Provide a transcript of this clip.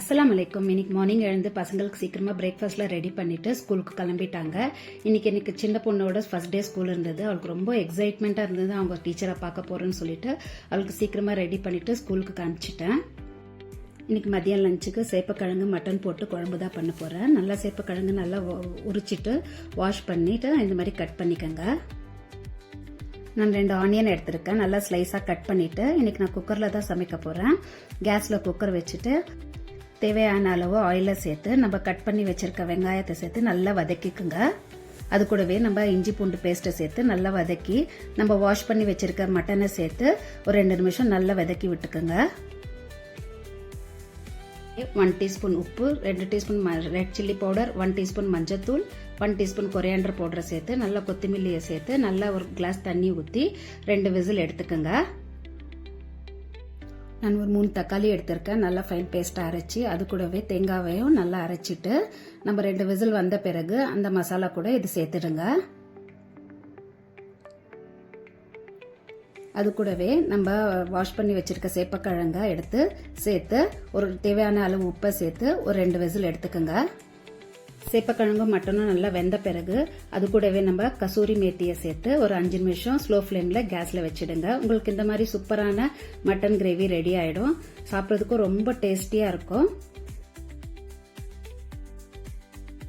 அஸ்ஸலாமு அலைக்கும். இன்னைக்கு மார்னிங் எழுந்து பசங்களுக்கு சீக்கிரமா பிரேக்ஃபாஸ்ட்ல ரெடி பண்ணிட்டு ஸ்கூலுக்கு கிளம்பிட்டாங்க. இன்னைக்கு சின்ன பொண்ணோட ஃபர்ஸ்ட் டே ஸ்கூல் இருந்தது. அவளுக்கு ரொம்ப எக்ஸைட்மெண்டா இருந்தது. அவங்க டீச்சரை பார்க்க போறேன்னு சொல்லிட்டு அவளுக்கு சீக்கிரமா ரெடி பண்ணிட்டு ஸ்கூலுக்கு காமிச்சிட்டேன். இன்னைக்கு மதியம் லஞ்சுக்கு சேப்பக்கிழங்கு மட்டன் போட்டு குழம்பு தான் பண்ண போறேன். நல்லா சேப்பக்கிழங்கு நல்லா உரிச்சிட்டு வாஷ் பண்ணிட்டு இந்த மாதிரி கட் பண்ணிக்கங்க. நான் 2 ஆனியன் எடுத்திருக்கேன். நல்லா ஸ்லைஸாக கட் பண்ணிட்டு இன்னைக்கு நான் குக்கரில் தான் சமைக்க போறேன். கேஸில் குக்கர் வச்சுட்டு தேவையான அளவு ஆயிலை சேர்த்து நம்ம கட் பண்ணி வச்சிருக்க வெங்காயத்தை சேர்த்து நல்லா வதக்கிக்குங்க. அது கூடவே நம்ம இஞ்சி பூண்டு பேஸ்ட்டை சேர்த்து நல்லா வதக்கி நம்ம வாஷ் பண்ணி வச்சிருக்க மட்டனை சேர்த்து ஒரு 2 நிமிஷம் நல்லா வதக்கி விட்டுக்குங்க. 1 டீஸ்பூன் உப்பு, 2 teaspoon red chilli powder, 1 teaspoon மஞ்சத்தூள், 1 டீஸ்பூன் கொரியாண்டர் பவுடரை சேர்த்து நல்லா கொத்தமல்லியை சேர்த்து நல்லா ஒரு கிளாஸ் தண்ணி ஊற்றி 2 விசில் எடுத்துக்கோங்க. நான் ஒரு 3 தக்காளி எடுத்திருக்கேன். நல்லா ஃபைன் பேஸ்ட்டாக அரைச்சி அது கூடவே தேங்காவையும் நல்லா அரைச்சிட்டு நம்ம 2 விசில் வந்த பிறகு அந்த மசாலா கூட இது சேர்த்துடுங்க. அது கூடவே நம்ம வாஷ் பண்ணி வச்சிருக்க சேப்பக்கிழங்க எடுத்து சேர்த்து ஒரு தேவையான அளவு உப்பை சேர்த்து ஒரு 2 விசில் எடுத்துக்கோங்க. சேப்பக்கிழங்கும் மட்டனும் நல்லா வெந்த பிறகு அது கூடவே நம்ம கசூரி மேத்தியை சேர்த்து ஒரு 5 நிமிஷம் ஸ்லோ ஃப்ளேமில் கேஸில் வச்சிடுங்க. உங்களுக்கு இந்த மாதிரி சூப்பரான மட்டன் கிரேவி ரெடி ஆகிடும். சாப்பிட்றதுக்கும் ரொம்ப டேஸ்டியாக இருக்கும்.